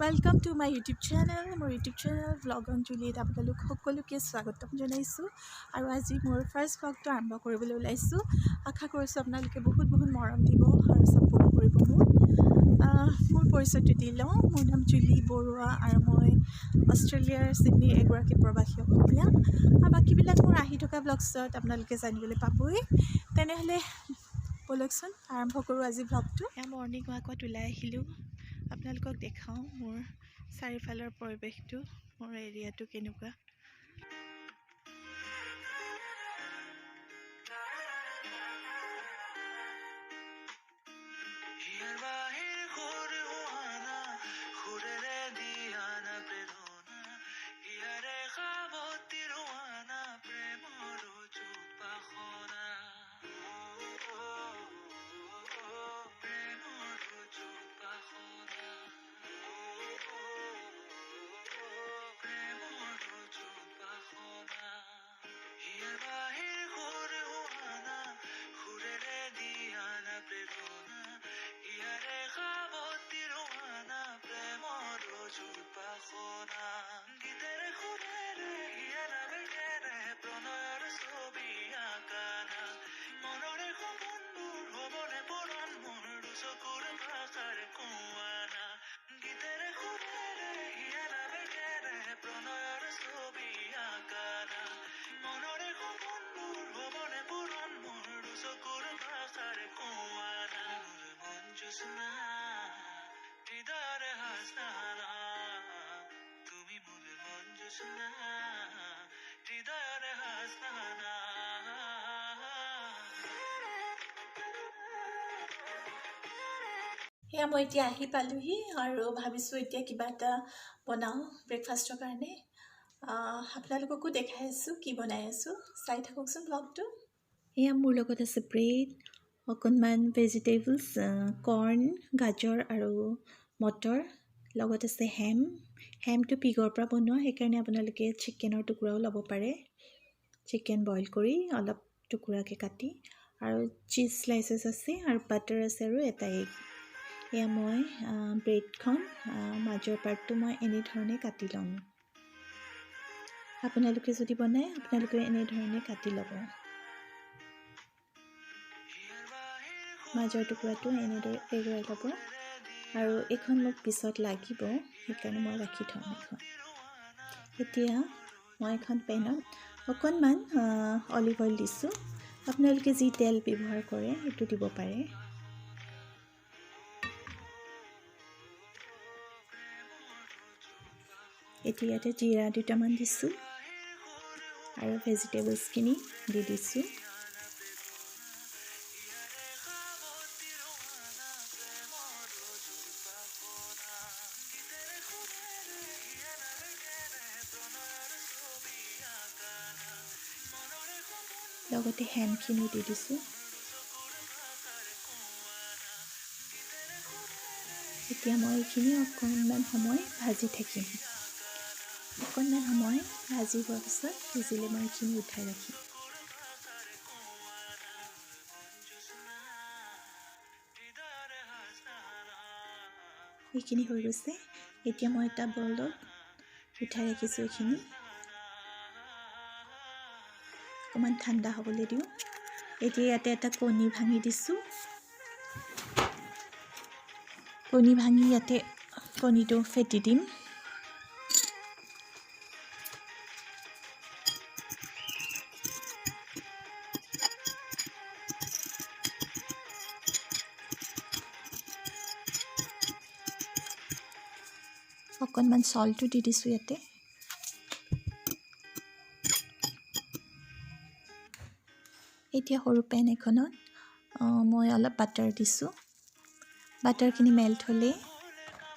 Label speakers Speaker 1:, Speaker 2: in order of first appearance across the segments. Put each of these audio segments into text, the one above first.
Speaker 1: Welcome to my YouTube channel. My YouTube channel vlog on Juli. আপোনালোক সকলোকে স্বাগতম জনাইছো আৰু আজি মোৰ ফাৰ্ষ্ট vlogটো আৰম্ভ কৰিবলৈ ওলাইছো। আশা কৰিছো আপোনালোকে বহুত মৰম দিব আৰু সাপোৰ্ট কৰিব মোৰ পৰিচয়টো দি লওঁ। মোৰ নাম জুলি বৰুৱা আৰু মই অষ্ট্ৰেলিয়াৰ সিডনী এগৰাকী প্ৰবাসী অসমীয়া। আৰু বাকিবিলাক মোৰ আহি থকা ব্লগছত আপোনালোকে জানিবলৈ পাবই। তেনেহ'লে বলকচোন আৰম্ভ কৰোঁ আজি ব্লগটো। মৰ্ণিং ৱাকত ওলাই আহিলোঁ। আপোনালোকক দেখাওঁ মোৰ চাৰিওফালৰ পৰিৱেশটো, মোৰ এৰিয়াটো কেনেকুৱা। মই এতিয়া আহি পালোহি আৰু ভাবিছোঁ এতিয়া কিবা এটা বনাওঁ ব্ৰেকফাষ্টৰ কাৰণে। আপোনালোককো দেখাই আছোঁ কি বনাই আছোঁ, চাই থাককচোন ব্লগটো। মোৰ লগত আছে ব্ৰেড, অকণমান ভেজিটেবলছ, কৰ্ণ, গাজৰ আৰু মটৰ, লগত আছে হেমটো পিগৰ পৰা বনোৱা, সেইকাৰণে আপোনালোকে চিকেনৰ টুকুৰাও ল'ব পাৰে। চিকেন বইল কৰি অলপ টুকুৰাকৈ কাটি, আৰু চীজ স্লাইচেছ আছে আৰু বাটাৰ আছে আৰু এটা এগ। মই ব্ৰেডখন মাজৰ পাৰ্টটো মই এনেধৰণে কাটি ল'ম। আপোনালোকে যদি বনায় আপোনালোকে এনেধৰণে কাটি ল'ব। মাজৰ টুকুৰাটো এনেদৰে এৰুৱাই ল'ব। আৰু এইখন মোক পিছত লাগিব, সেইকাৰণে মই ৰাখি থ'ম এখন। এতিয়া মই এখন পেনত অকণমান অলিভ অইল দিছোঁ। আপোনালোকে যি তেল ব্যৱহাৰ কৰে সেইটো দিব পাৰে। এতিয়া ইয়াতে জিৰা দুটামান দিছোঁ আৰু ভেজিটেবলছখিনি দি দিছোঁ। লগতে হেমখিনি দি দিছোঁ। এতিয়া মই এইখিনি অকণমান সময় ভাজি থাকিম। অকণমান সময় ভাজি হোৱাৰ পিছত সিজিলে মই এইখিনি উঠাই ৰাখিম। এইখিনি হৈ গৈছে। এতিয়া মই এটা বলত উঠাই ৰাখিছোঁ। এইখিনি অকণমান ঠাণ্ডা হ'বলৈ দিওঁ। এতিয়া ইয়াতে এটা কণী ভাঙি দিছোঁ। কণী ভাঙি ইয়াতে কণীটো ফেটি দিম। অকণমান সল্টো দি দিছোঁ ইয়াতে। এতিয়া সৰু পেন এখনত মই অলপ বাটাৰ দিছোঁ। বাটাৰখিনি মেল্ট হ'লে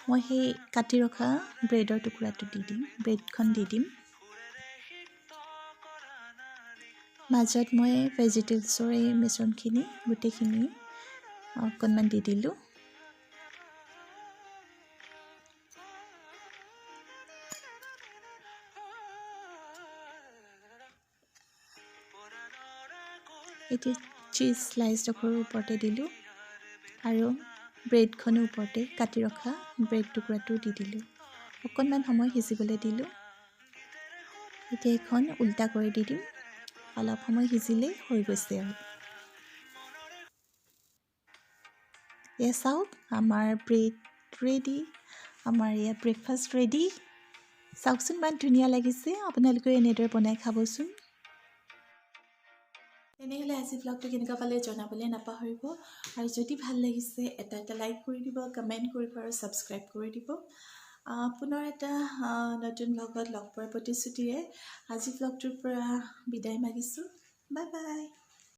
Speaker 1: মই সেই কাটি ৰখা ব্ৰেডৰ টুকুৰাটো দি দিম, ব্ৰেডখন দি দিম। মাজত মই ভেজিটেবলছৰ এই মিশ্ৰণখিনি গোটেইখিনি অকণমান দি দিলোঁ। এতিয়া চীজ স্লাইচডোখৰৰ ওপৰতে দিলোঁ আৰু ব্ৰেডখনৰ ওপৰতে কাটি ৰখা ব্ৰেড টুকুৰাটো দি দিলোঁ। অকণমান সময় সিজিবলৈ দিলোঁ। এতিয়া এখন উল্টা কৰি দি দিম। অলপ সময় সিজিলেই হৈ গৈছে আৰু এয়া চাওক আমাৰ ব্ৰেড ৰেডি, আমাৰ ইয়াত ব্ৰেকফাষ্ট ৰেডি। চাওকচোন ইমান ধুনীয়া লাগিছে। আপোনালোকেও এনেদৰে বনাই খাবচোন। তেনেহ'লে আজি ব্লগটো কেনেকুৱা পালে জনাবলৈ নাপাহৰিব। আৰু যদি ভাল লাগিছে এটা লাইক কৰি দিব, কমেণ্ট কৰিব আৰু ছাবস্ক্ৰাইব কৰি দিব। পুনৰ এটা নতুন ব্লগত লগ পোৱাৰ প্ৰতিশ্ৰুতিৰে আজি ব্লগটোৰ পৰা বিদায় মাগিছোঁ। Bye bye.